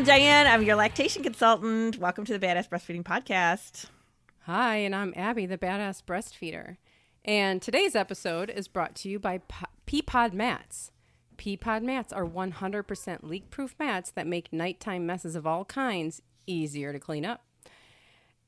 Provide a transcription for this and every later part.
I'm Dianne. I'm your lactation consultant. Welcome to the Badass Breastfeeding Podcast. Hi, and I'm Abby, the Badass Breastfeeder. And today's episode is brought to you by Peapod Mats. Peapod Mats are 100% leak-proof mats that make nighttime messes of all kinds easier to clean up.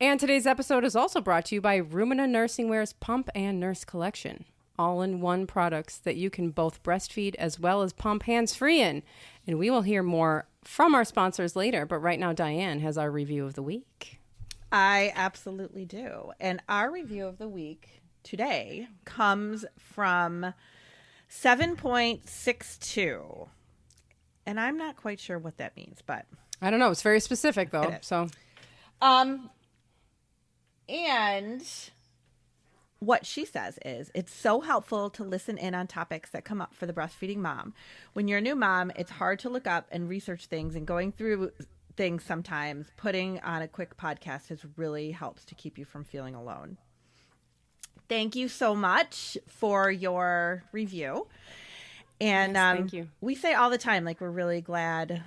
And today's episode is also brought to you by Rumina Nursing Wear's Pump and Nurse Collection. All-in-one products that you can both breastfeed as well as pump hands-free in. And we will hear more from our sponsors later, but right now Dianne has our review of the week. I absolutely do. And our review of the week today comes from 7.62. And I'm not quite sure what that means, but I don't know. It's very specific, though. So, and what she says is, it's so helpful to listen in on topics that come up for the breastfeeding mom. When you're a new mom, it's hard to look up and research things, and going through things sometimes. Putting on a quick podcast has really helps to keep you from feeling alone. Thank you so much for your review. And yes, thank you. We say all the time, like, we're really glad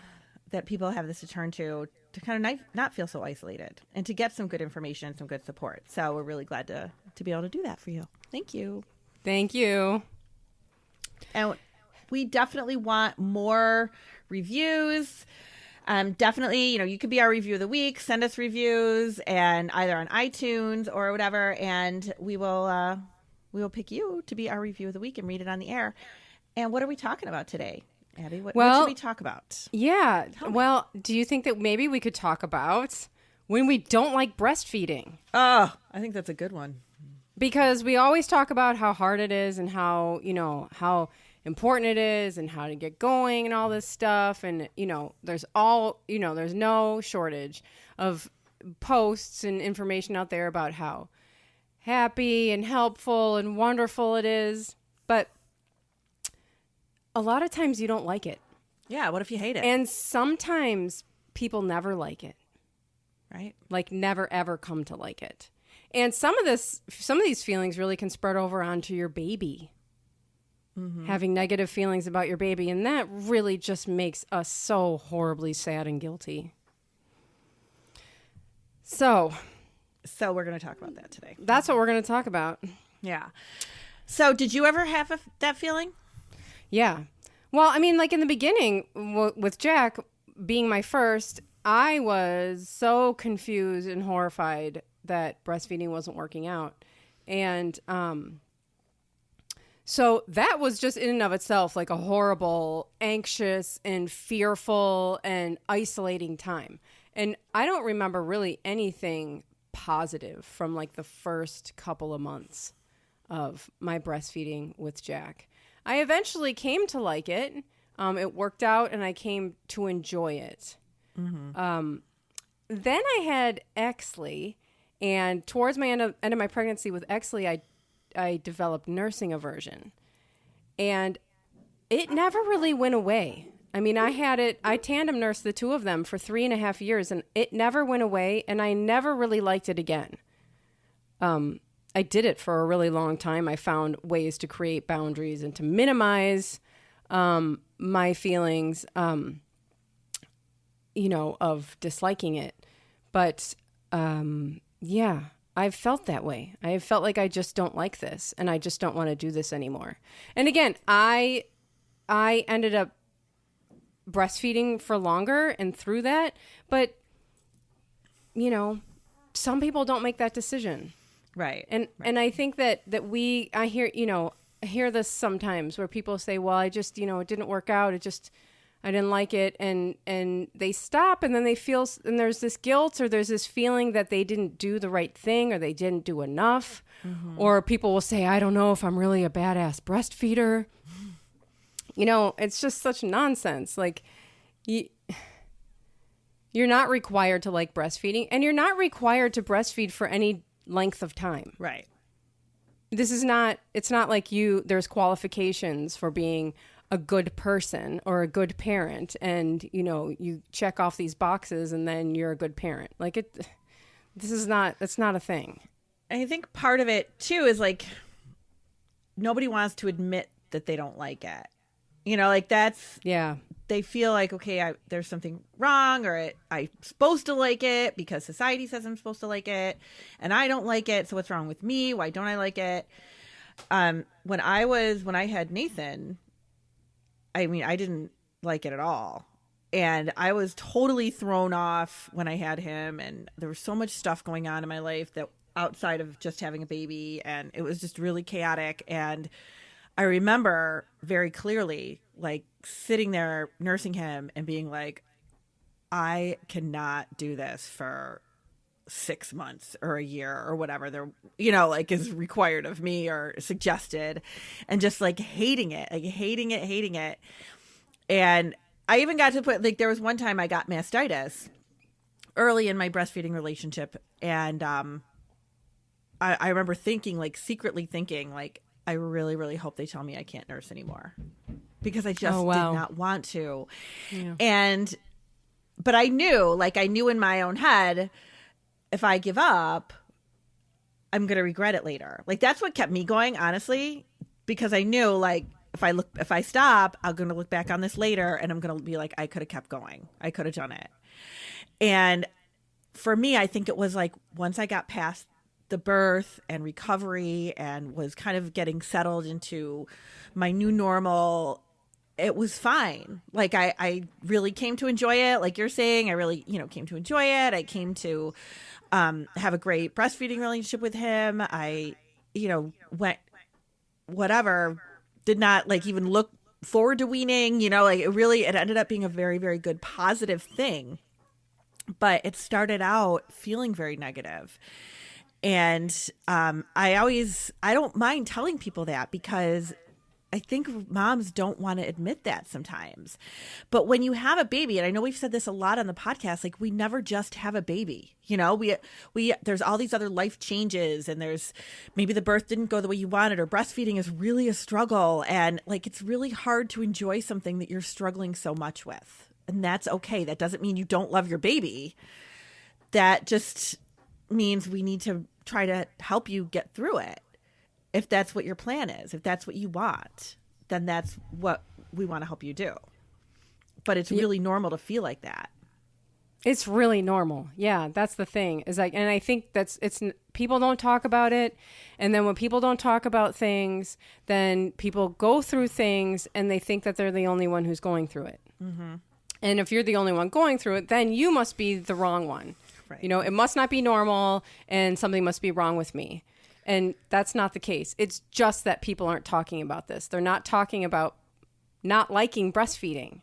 that people have this to turn to kind of not feel so isolated and to get some good information, some good support. So we're really glad to be able to do that for you. Thank you. Thank you. And we definitely want more reviews. Definitely, you could be our review of the week. Send us reviews, and either on iTunes or whatever, and we will pick you to be our review of the week and read it on the air. And what are we talking about today, Abby? What should we talk about? Yeah. Well, do you think that maybe we could talk about when we don't like breastfeeding? Oh, I think that's a good one. Because we always talk about how hard it is and how important it is and how to get going and all this stuff. And, there's no shortage of posts and information out there about how happy and helpful and wonderful it is. But a lot of times you don't like it. Yeah. What if you hate it? And sometimes people never like it. Right. Like never, ever come to like it. And some of these feelings really can spread over onto your baby. Mm-hmm. Having negative feelings about your baby. And that really just makes us so horribly sad and guilty. So we're going to talk about that today. That's what we're going to talk about. Yeah. So did you ever have that feeling? Yeah. Well, I mean, like in the beginning with Jack being my first, I was so confused and horrified that breastfeeding wasn't working out. And so that was just in and of itself like a horrible, anxious and fearful and isolating time. And I don't remember really anything positive from like the first couple of months of my breastfeeding with Jack. I eventually came to like it. It worked out and I came to enjoy it. Mm-hmm. Then I had Exley, and towards my end of my pregnancy with Exley, I developed nursing aversion, and it never really went away. I mean, I tandem nursed the two of them for 3.5 years, and it never went away, and I never really liked it again. I did it for a really long time. I found ways to create boundaries and to minimize my feelings, of disliking it. But yeah, I've felt that way. I have felt like I just don't like this, and I just don't want to do this anymore. And again, I ended up breastfeeding for longer and through that, but some people don't make that decision. Right. And I think that I hear this sometimes where people say, well, I just, it didn't work out. I didn't like it. And they stop, and then they feel, and there's this guilt, or there's this feeling that they didn't do the right thing, or they didn't do enough. Mm-hmm. Or people will say, I don't know if I'm really a badass breastfeeder. It's just such nonsense. Like you're not required to like breastfeeding, and you're not required to breastfeed for any length of time. Right. It's not like there's qualifications for being a good person or a good parent, and you check off these boxes and then you're a good parent. Like that's not a thing. I think part of it too is like nobody wants to admit that they don't like it. You know, like that's, Yeah. they feel like, okay, there's something wrong, or I'm supposed to like it because society says I'm supposed to like it, and I don't like it. So what's wrong with me? Why don't I like it? When I had Nathan, I mean, I didn't like it at all. And I was totally thrown off when I had him. And there was so much stuff going on in my life that outside of just having a baby. And it was just really chaotic. And I remember very clearly, like, sitting there nursing him and being like, I cannot do this for 6 months or a year or whatever there, you know, like is required of me or suggested, and just like hating it. And I even got to put, like, there was one time I got mastitis early in my breastfeeding relationship. And I remember thinking, like, secretly thinking, like, I really, really hope they tell me I can't nurse anymore, because I just did not want to. Yeah. But I knew in my own head, if I give up, I'm going to regret it later. Like, that's what kept me going, honestly, because I knew, like, if I stop, I'm going to look back on this later and I'm going to be like, I could have kept going. I could have done it. And for me, I think it was like, once I got past the birth and recovery and was kind of getting settled into my new normal, it was fine. Like, I really came to enjoy it. Like you're saying, I really, came to enjoy it. I came to have a great breastfeeding relationship with him. I, went, whatever, did not like even look forward to weaning, like it ended up being a very, very good positive thing. But it started out feeling very negative. And I don't mind telling people that, because I think moms don't want to admit that sometimes. But when you have a baby, and I know we've said this a lot on the podcast, like, we never just have a baby. We there's all these other life changes, and there's maybe the birth didn't go the way you wanted, or breastfeeding is really a struggle. And like, it's really hard to enjoy something that you're struggling so much with. And that's okay. That doesn't mean you don't love your baby. That just means we need to try to help you get through it. If that's what your plan is, if that's what you want, then that's what we want to help you do. But it's really normal to feel like that. It's really normal. Yeah, that's the thing. Is like, and I think people don't talk about it. And then when people don't talk about things, then people go through things and they think that they're the only one who's going through it. Mm-hmm. And if you're the only one going through it, then you must be the wrong one. Right. It must not be normal, and something must be wrong with me. And that's not the case. It's just that people aren't talking about this. They're not talking about not liking breastfeeding.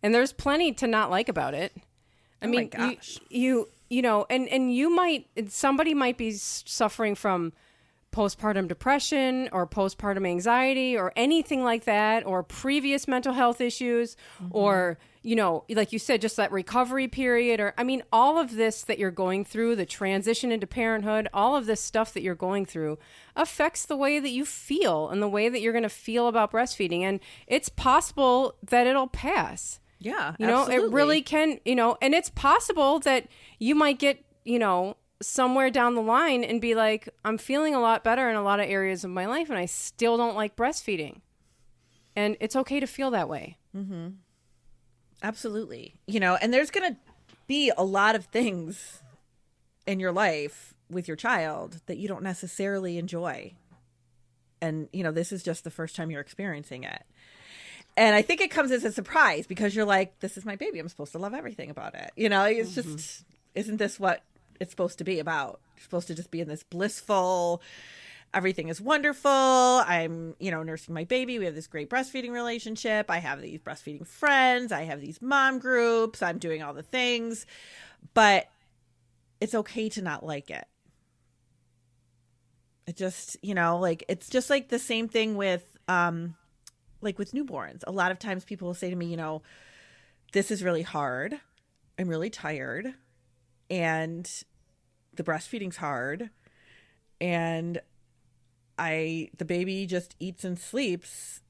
And there's plenty to not like about it. I mean, my gosh. Somebody might be suffering from postpartum depression or postpartum anxiety or anything like that, or previous mental health issues, or, like you said, just that recovery period, or, I mean, all of this that you're going through, the transition into parenthood, all of this stuff that you're going through affects the way that you feel and the way that you're going to feel about breastfeeding. And it's possible that it'll pass. Yeah, absolutely. It really can, and it's possible that you might get, somewhere down the line and be like, I'm feeling a lot better in a lot of areas of my life, and I still don't like breastfeeding. And it's okay to feel that way. Mm-hmm. Absolutely. And there's going to be a lot of things in your life with your child that you don't necessarily enjoy. And, this is just the first time you're experiencing it. And I think it comes as a surprise, because you're like, this is my baby. I'm supposed to love everything about it. It's just, isn't this what it's supposed to be about? You're supposed to just be in this blissful, everything is wonderful. I'm, nursing my baby. We have this great breastfeeding relationship. I have these breastfeeding friends. I have these mom groups. I'm doing all the things, but it's okay to not like it. It just, it's just like the same thing with, like with newborns. A lot of times people will say to me, this is really hard. I'm really tired. And the breastfeeding's hard, and the baby just eats and sleeps.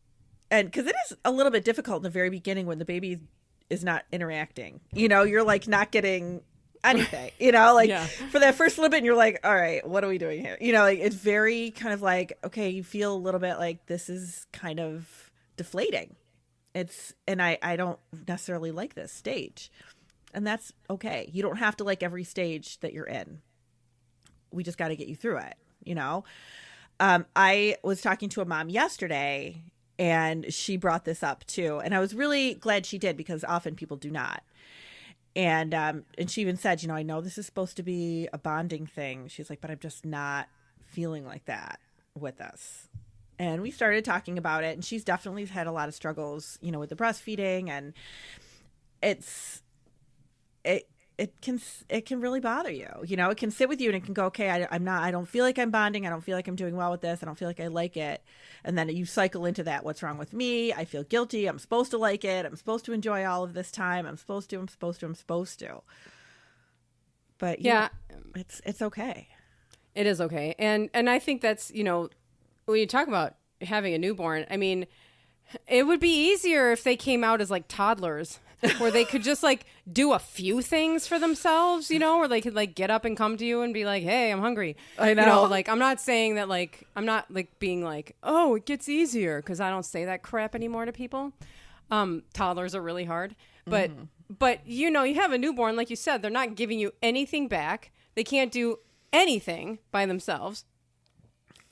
And because it is a little bit difficult in the very beginning when the baby is not interacting, you're like not getting anything, for that first little bit, and you're like, all right, what are we doing here? It's very kind of like, okay, you feel a little bit like this is kind of deflating. And I don't necessarily like this stage. And that's okay. You don't have to like every stage that you're in. We just got to get you through it, you know? I was talking to a mom yesterday, and she brought this up too. And I was really glad she did, because often people do not. And she even said, you know, I know this is supposed to be a bonding thing. She's like, but I'm just not feeling like that with us. And we started talking about it, and she's definitely had a lot of struggles, you know, with the breastfeeding, and it can really bother you. You know, it can sit with you, and it can go, okay, I don't feel like I'm bonding. I don't feel like I'm doing well with this. I don't feel like I like it. And then you cycle into that. What's wrong with me? I feel guilty. I'm supposed to like it. I'm supposed to enjoy all of this time. I'm supposed to. But yeah, it's okay. It is okay. And I think that's, you know, when you talk about having a newborn, I mean, it would be easier if they came out as like toddlers, where they could just like do a few things for themselves, you know, or they could like get up and come to you and be like, hey, I'm hungry. I know. You know, like, I'm not saying that, like, I'm not like being like, oh, it gets easier, because I don't say that crap anymore to people. Toddlers are really hard. But you know, you have a newborn, like you said, they're not giving you anything back. They can't do anything by themselves.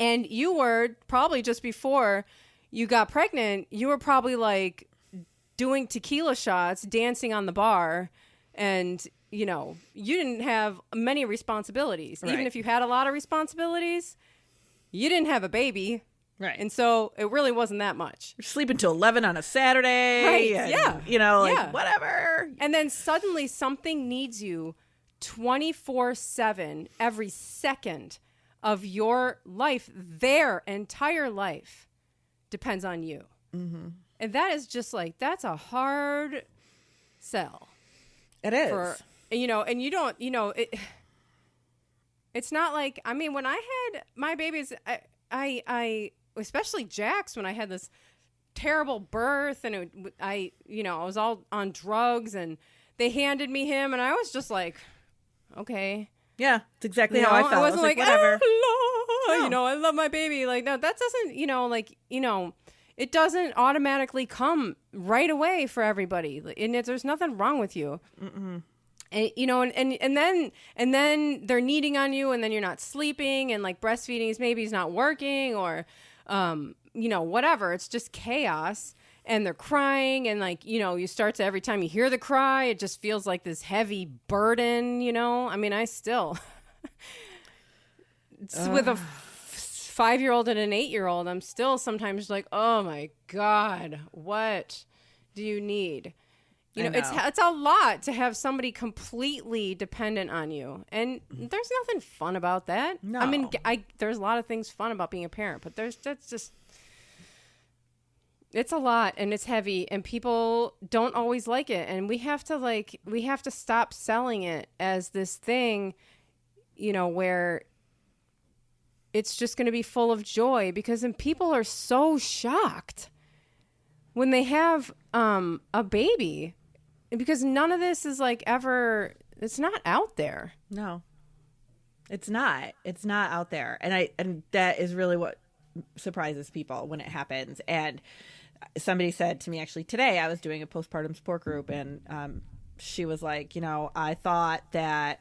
And you were probably, just before you got pregnant, you were probably like doing tequila shots, dancing on the bar, and, you know, you didn't have many responsibilities. Right. Even if you had a lot of responsibilities, you didn't have a baby. Right. And so it really wasn't that much. You're sleeping till 11 on a Saturday. Right. And, yeah. You know, like, whatever. And then suddenly something needs you 24/7, every second of your life. Their entire life depends on you. Mm-hmm. And that is just like, that's a hard sell. It is. You know, and you don't, you know, it's not like, I mean, when I had my babies, I especially Jax, when I had this terrible birth, and I was all on drugs, and they handed me him, and I was just like, okay. Yeah, it's exactly how I felt. I wasn't like, whatever. Oh, no. You know, I love my baby. Like, no, that doesn't, you know, like, you know, it doesn't automatically come right away for everybody. And there's nothing wrong with you. Mm-mm. And, you know, and then they're needing on you, and then you're not sleeping, and like breastfeeding is maybe is not working, or, you know, whatever. It's just chaos, and they're crying, and like, you know, you start to, every time you hear the cry, it just feels like this heavy burden, you know? I mean, I still, with a 5-year-old and an 8-year-old, I'm still sometimes like, oh my God, what do you need? You know, it's a lot to have somebody completely dependent on you. And there's nothing fun about that. No. I mean, there's a lot of things fun about being a parent, but that's just, it's a lot, and it's heavy, and people don't always like it. And we have to stop selling it as this thing, you know, where it's just going to be full of joy, because then people are so shocked when they have a baby, because none of this is like ever, it's not out there. No, it's not out there. And that is really what surprises people when it happens. And somebody said to me, actually today, I was doing a postpartum support group, and she was like, you know, I thought that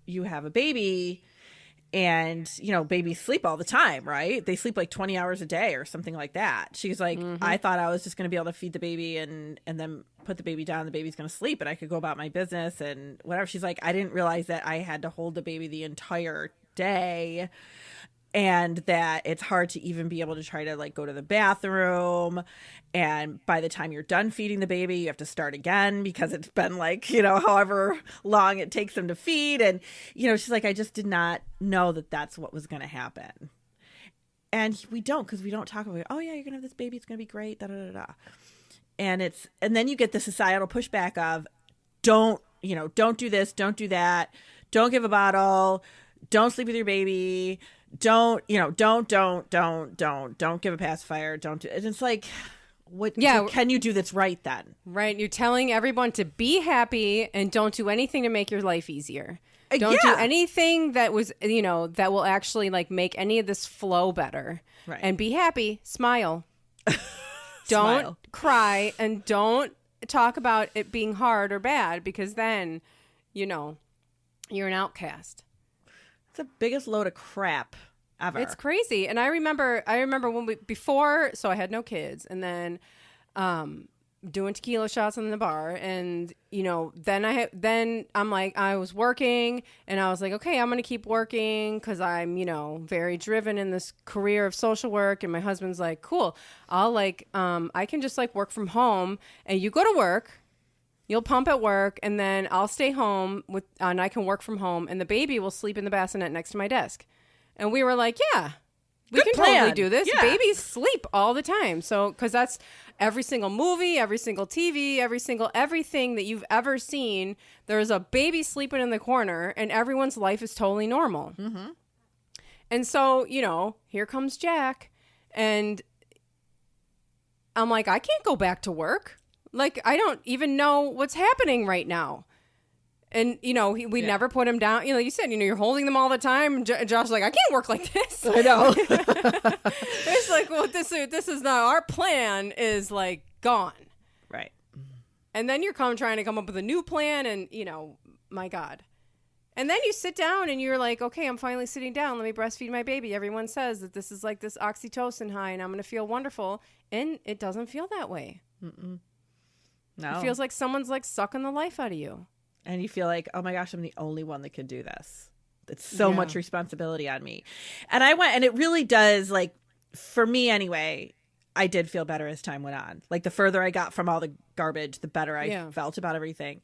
you have a baby, and, you know, babies sleep all the time, right? They sleep like 20 hours a day or something like that. She's like, I thought I was just going to be able to feed the baby and then put the baby down. The baby's going to sleep, and I could go about my business and whatever. She's like, I didn't realize that I had to hold the baby the entire day, and that it's hard to even be able to try to like go to the bathroom. And by the time you're done feeding the baby, you have to start again, because it's been like, you know, however long it takes them to feed. And, you know, she's like, I just did not know that that's what was going to happen. And we don't, because we don't talk about, oh yeah, you're going to have this baby, it's going to be great, da da da da. And then you get the societal pushback of, don't do this, don't do that, don't give a bottle, don't sleep with your baby, don't give a pacifier, don't do it. And it's like, what? Yeah, so can you do this right then? Right. You're telling everyone to be happy and don't do anything to make your life easier. Don't do anything that was, you know, that will actually like make any of this flow better. Right. And be happy, smile. don't cry and don't talk about it being hard or bad, because then, you're an outcast. It's the biggest load of crap ever. It's crazy. And I remember when so I had no kids, and then doing tequila shots in the bar, and then I'm like, I was working, and I was like, okay, I'm gonna keep working because I'm very driven in this career of social work. And my husband's like, cool, I'll I can just work from home, and you go to work, you'll pump at work, and then I'll stay home and I can work from home, and the baby will sleep in the bassinet next to my desk. And we were like, yeah, we can totally do this. Yeah. Babies sleep all the time. So, because that's every single movie, every single TV, everything that you've ever seen, there's a baby sleeping in the corner, and everyone's life is totally normal. Mm-hmm. And so, here comes Jack, and I'm like, I can't go back to work. I don't even know what's happening right now. And, we never put him down. You said, you're holding them all the time. Josh's like, I can't work like this. I know. It's like, well, this is not, our plan is gone. Right. And then you're trying to come up with a new plan, and, my God. And then you sit down and you're like, okay, I'm finally sitting down. Let me breastfeed my baby. Everyone says that this is this oxytocin high, and I'm going to feel wonderful. And it doesn't feel that way. Mm-mm. No. It feels like someone's sucking the life out of you. And you feel like, oh my gosh, I'm the only one that can do this. It's so much responsibility on me. And I went, and it really does, for me anyway, I did feel better as time went on. The further I got from all the garbage, the better I felt about everything.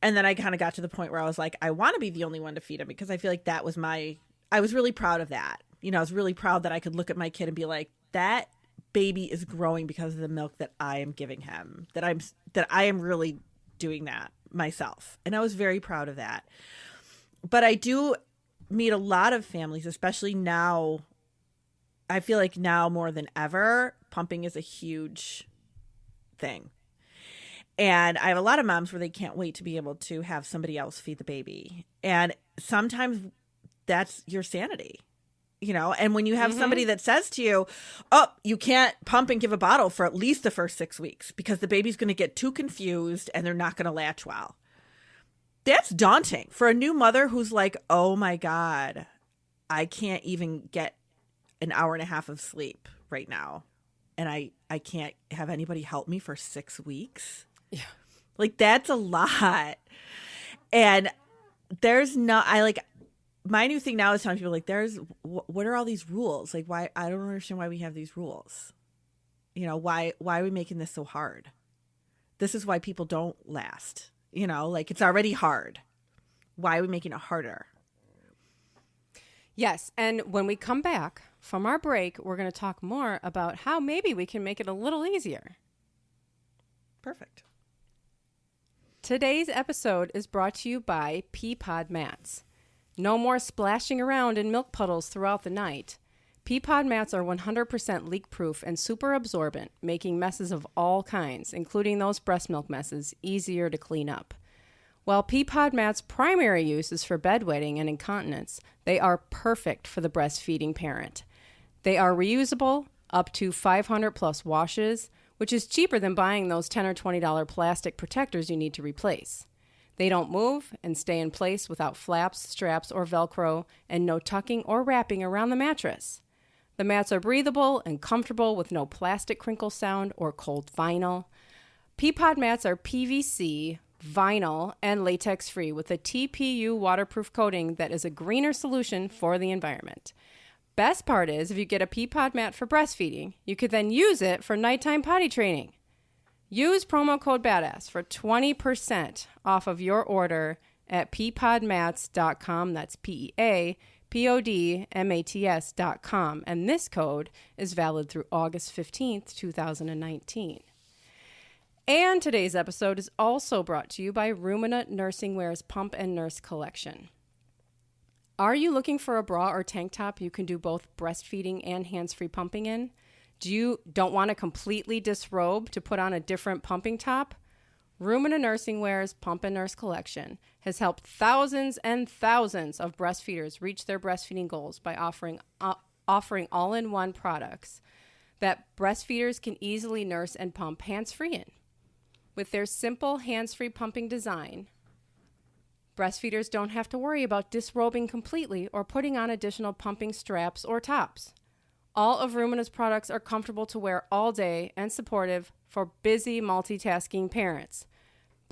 And then I kind of got to the point where I was like, I want to be the only one to feed him, because I feel like that was I was really proud of that. I was really proud that I could look at my kid and be like, that baby is growing because of the milk that I am giving him, that I am really doing that myself. And I was very proud of that. But I do meet a lot of families, especially now. I feel like now more than ever, pumping is a huge thing. And I have a lot of moms where they can't wait to be able to have somebody else feed the baby. And sometimes that's your sanity. And when you have somebody that says to you, oh, you can't pump and give a bottle for at least the first 6 weeks because the baby's going to get too confused and they're not going to latch well. That's daunting for a new mother who's like, oh my God, I can't even get an hour and a half of sleep right now. And I can't have anybody help me for 6 weeks. Yeah. That's a lot. And there's not, my new thing now is telling people what are all these rules? Why? I don't understand why we have these rules. Why are we making this so hard? This is why people don't last. It's already hard. Why are we making it harder? Yes. And when we come back from our break, we're going to talk more about how maybe we can make it a little easier. Perfect. Today's episode is brought to you by Peapod Mats. No more splashing around in milk puddles throughout the night. Peapod mats are 100% leak-proof and super absorbent, making messes of all kinds, including those breast milk messes, easier to clean up. While Peapod mats' primary use is for bedwetting and incontinence, they are perfect for the breastfeeding parent. They are reusable, up to 500 plus washes, which is cheaper than buying those $10 or $20 plastic protectors you need to replace. They don't move and stay in place without flaps, straps, or Velcro, and no tucking or wrapping around the mattress. The mats are breathable and comfortable with no plastic crinkle sound or cold vinyl. Peapod mats are PVC, vinyl, and latex-free with a TPU waterproof coating that is a greener solution for the environment. Best part is, if you get a Peapod mat for breastfeeding, you could then use it for nighttime potty training. Use promo code BADASS for 20% off of your order at peapodmats.com. That's PEAPODMATS.com. And this code is valid through August 15th, 2019. And today's episode is also brought to you by Rumina Nursing Wear's Pump and Nurse Collection. Are you looking for a bra or tank top you can do both breastfeeding and hands-free pumping in? Don't want to completely disrobe to put on a different pumping top? Rumina Nursing Wear's Pump and Nurse Collection has helped thousands and thousands of breastfeeders reach their breastfeeding goals by offering all-in-one products that breastfeeders can easily nurse and pump hands-free in. With their simple hands-free pumping design, breastfeeders don't have to worry about disrobing completely or putting on additional pumping straps or tops. All of Rumina's products are comfortable to wear all day and supportive for busy multitasking parents.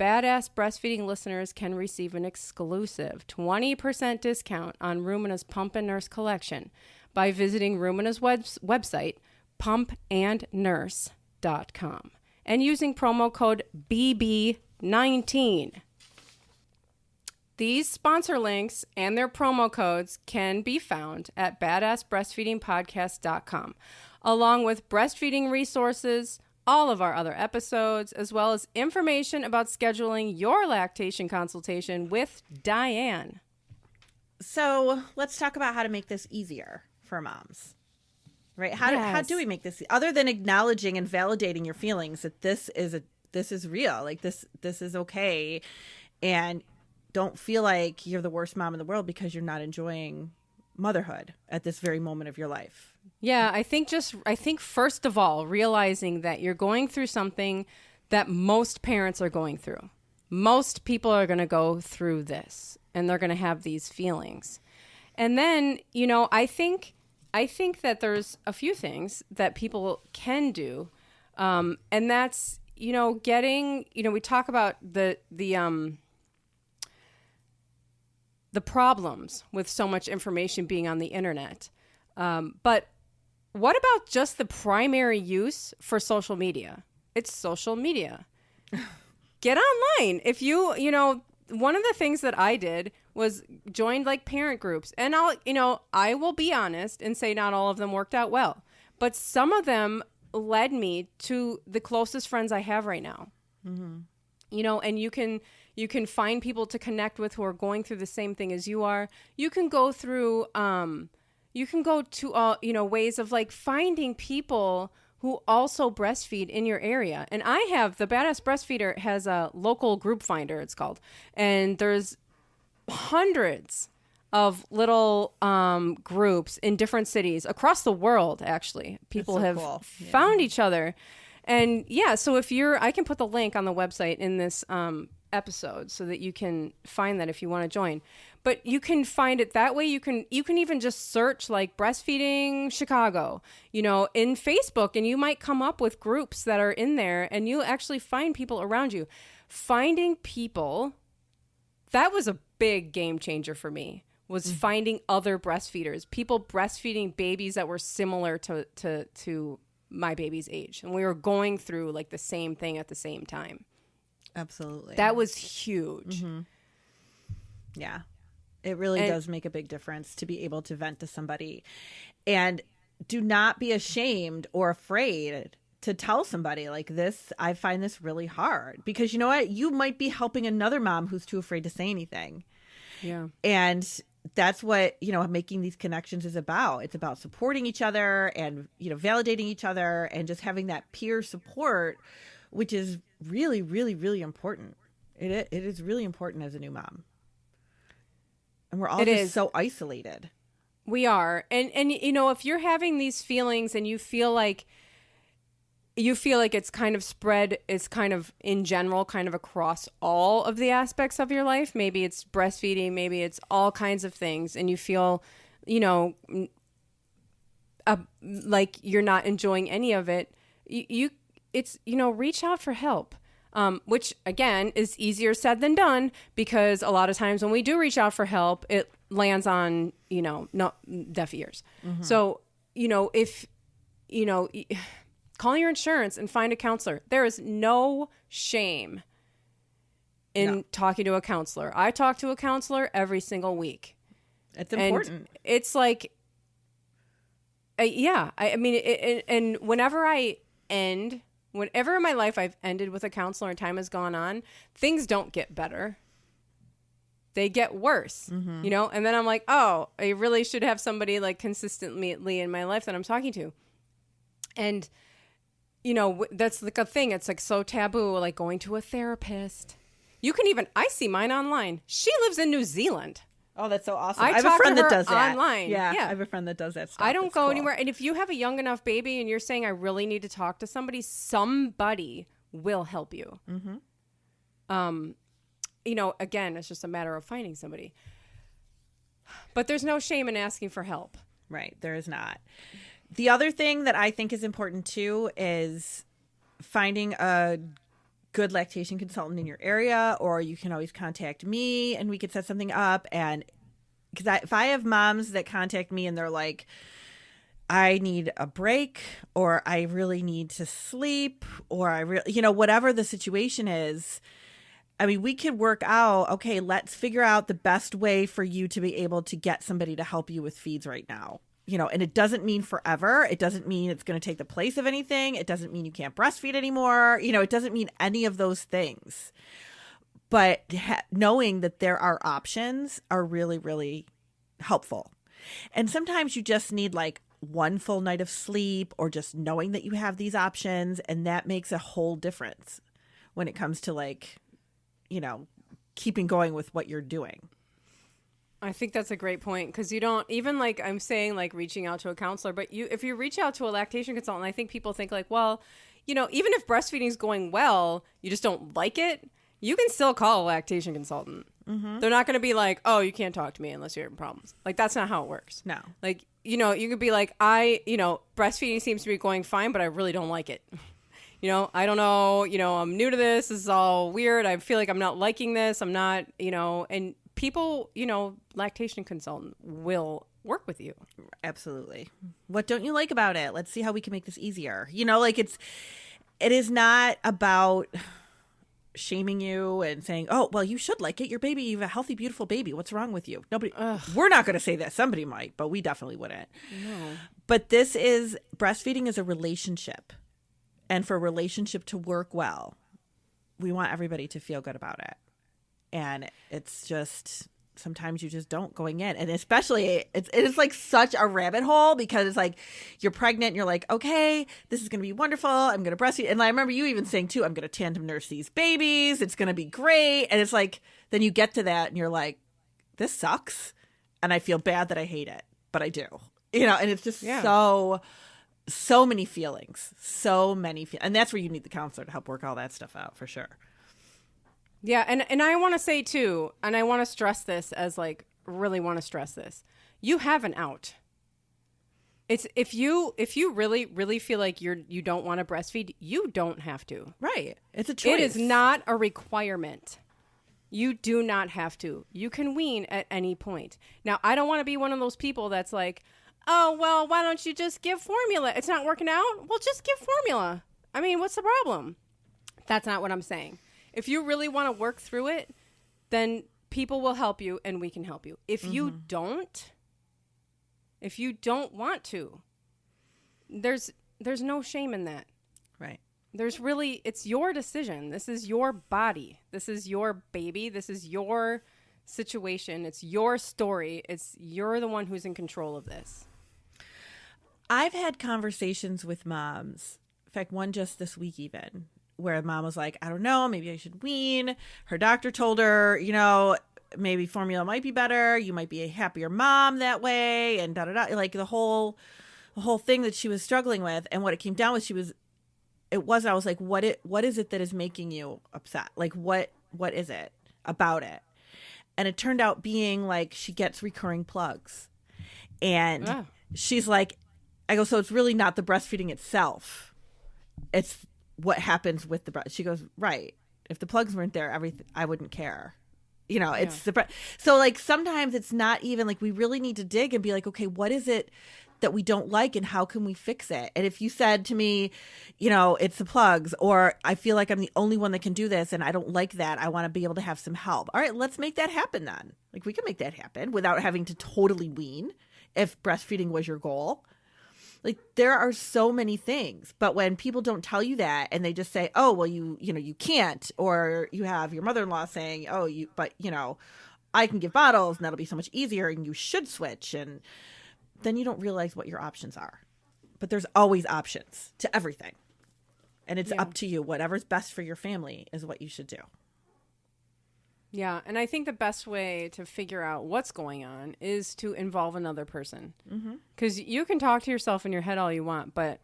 Badass Breastfeeding listeners can receive an exclusive 20% discount on Rumina's Pump and Nurse collection by visiting Rumina's website, pumpandnurse.com, and using promo code BB19. These sponsor links and their promo codes can be found at badassbreastfeedingpodcast.com, along with breastfeeding resources, all of our other episodes, as well as information about scheduling your lactation consultation with Dianne. So let's talk about how to make this easier for moms, right? How do we make this, other than acknowledging and validating your feelings that this is real, like this is okay, and don't feel like you're the worst mom in the world because you're not enjoying motherhood at this very moment of your life. Yeah, I think first of all, realizing that you're going through something that most parents are going through. Most people are going to go through this, and they're going to have these feelings. And then, I think that there's a few things that people can do. And that's, getting, we talk about the problems with so much information being on the internet. But what about just the primary use for social media? It's social media. Get online. If one of the things that I did was joined like parent groups, and I will be honest and say not all of them worked out well, but some of them led me to the closest friends I have right now. Mm-hmm. And you can find people to connect with who are going through the same thing as you are. You can go through, ways of like finding people who also breastfeed in your area. And I have, the Badass Breastfeeder has a local group finder, it's called. And there's hundreds of little groups in different cities across the world, actually. People have found each other. And yeah, so I can put the link on the website in this episode so that you can find that if you want to join. But you can find it that way. You can even just search like breastfeeding Chicago, in Facebook, and you might come up with groups that are in there, and you'll actually find people around you. Finding people, that was a big game changer for me, was finding other breastfeeders, people breastfeeding babies that were similar to my baby's age, and we were going through like the same thing at the same time. Absolutely. That was huge. Mm-hmm. Yeah. It really does make a big difference to be able to vent to somebody. And do not be ashamed or afraid to tell somebody like this. I find this really hard, because you know what? You might be helping another mom who's too afraid to say anything. Yeah. And that's what, making these connections is about. It's about supporting each other and, validating each other and just having that peer support, which is really, really, really important. It is really important as a new mom. And we're all just so isolated. We are. And if you're having these feelings and you feel like it's kind of spread, it's kind of in general, kind of across all of the aspects of your life. Maybe it's breastfeeding, maybe it's all kinds of things. And you feel, like you're not enjoying any of it. Reach out for help. Which again is easier said than done, because a lot of times when we do reach out for help, it lands on, not deaf ears. Mm-hmm. So, call your insurance and find a counselor. There is no shame in talking to a counselor. I talk to a counselor every single week. It's important. And it's like, and whenever in my life I've ended with a counselor and time has gone on, things don't get better. They get worse, And then I'm like, oh, I really should have somebody like consistently in my life that I'm talking to. And, that's like a thing. It's like so taboo, like going to a therapist. I see mine online. She lives in New Zealand. Oh, that's so awesome. I have talk a friend to that her does that. online. Yeah, Yeah. I have a friend that does that stuff. I don't It's go cool. anywhere. And if you have a young enough baby and you're saying, I really need to talk to somebody, somebody will help you. You know, again, it's just a matter of finding somebody. But there's no shame in asking for help. Right. There is not. The other thing that I think is important too is finding a good lactation consultant in your area, or you can always contact me and we could set something up. And because if I have moms that contact me and they're like, I need a break, or I really need to sleep, or I really, whatever the situation is, I mean, we could work out, okay, let's figure out the best way for you to be able to get somebody to help you with feeds right now. And it doesn't mean forever. It doesn't mean it's going to take the place of anything. It doesn't mean you can't breastfeed anymore. It doesn't mean any of those things. But knowing that there are options are really, really helpful. And sometimes you just need like one full night of sleep, or just knowing that you have these options. And that makes a whole difference when it comes to like, keeping going with what you're doing. I think that's a great point, because you don't even, like I'm saying, like reaching out to a counselor, but if you reach out to a lactation consultant, I think people think like, well, even if breastfeeding is going well, you just don't like it, you can still call a lactation consultant. Mm-hmm. They're not going to be like, oh, you can't talk to me unless you're having problems. Like, that's not how it works. No. Like, you could be like, breastfeeding seems to be going fine, but I really don't like it. I don't know, I'm new to this. This is all weird. I feel like I'm not liking this. I'm not, and people, lactation consultant will work with you. Absolutely. What don't you like about it? Let's see how we can make this easier. It is not about shaming you and saying, oh, well, you should like it. Your baby, you have a healthy, beautiful baby. What's wrong with you? We're not going to say that. Somebody might, but we definitely wouldn't. No. But breastfeeding is a relationship. And for a relationship to work well, we want everybody to feel good about it. And it's just, sometimes you just don't going in. And especially, it's like such a rabbit hole, because it's like you're pregnant and you're like, okay, this is going to be wonderful. I'm going to breastfeed. And I remember you even saying too, I'm going to tandem nurse these babies. It's going to be great. And it's like, then you get to that and you're like, this sucks. And I feel bad that I hate it, but I do, and it's just so many feelings, and that's where you need the counselor to help work all that stuff out for sure. Yeah. And I want to say too, and I want to stress this really want to stress this. You have an out. It's if you really, really feel like you don't want to breastfeed, you don't have to. Right. It's a choice. It is not a requirement. You do not have to. You can wean at any point. Now, I don't want to be one of those people that's like, oh, well, why don't you just give formula? It's not working out. Well, just give formula. I mean, what's the problem? That's not what I'm saying. If you really want to work through it, then people will help you and we can help you. If you don't want to, there's no shame in that. Right. It's your decision. This is your body. This is your baby. This is your situation. It's your story. You're the one who's in control of this. I've had conversations with moms, in fact, one just this week even, where mom was like, I don't know, maybe I should wean. Her doctor told her, maybe formula might be better. You might be a happier mom that way, and da-da-da. Like the whole thing that she was struggling with. And what it came down with, I was like, what is it that is making you upset? Like, what is it about it? And it turned out being like she gets recurring plugs. And she's like, I go, so it's really not the breastfeeding itself. It's what happens with the breast. She goes, right. If the plugs weren't there, I wouldn't care. It's the so like sometimes it's not even like we really need to dig and be like, okay, what is it that we don't like and how can we fix it? And if you said to me, it's the plugs, or I feel like I'm the only one that can do this and I don't like that, I want to be able to have some help. All right, let's make that happen then. Like we can make that happen without having to totally wean if breastfeeding was your goal. Like there are so many things, but when people don't tell you that and they just say, oh, well, you can't, or you have your mother-in-law saying, oh, I can give bottles and that'll be so much easier and you should switch. And then you don't realize what your options are. But there's always options to everything. And it's up to you. Whatever's best for your family is what you should do. Yeah. And I think the best way to figure out what's going on is to involve another person. Because you can talk to yourself in your head all you want, but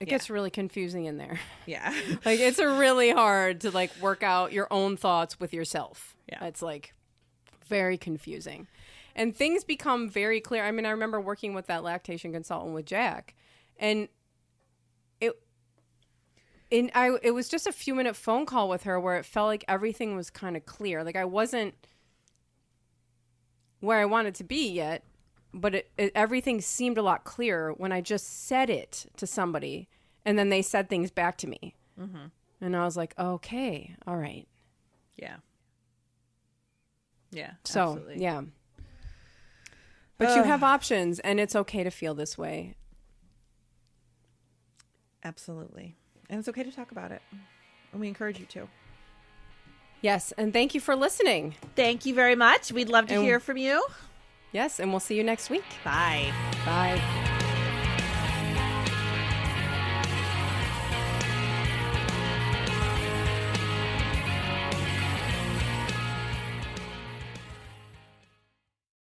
it gets really confusing in there. Yeah. Like, it's really hard to, like, work out your own thoughts with yourself. Yeah. It's, like, very confusing. And things become very clear. I mean, I remember working with that lactation consultant with Jack, and it was just a few minute phone call with her where it felt like everything was kind of clear. Like, I wasn't where I wanted to be yet, but everything seemed a lot clearer when I just said it to somebody, and then they said things back to me. And I was like, okay, all right. Yeah. Yeah. So, absolutely. yeah. But you have options, and it's okay to feel this way. Absolutely. And it's okay to talk about it. And we encourage you to. Yes, and thank you for listening. Thank you very much. We'd love to hear from you. Yes, and we'll see you next week. Bye. Bye.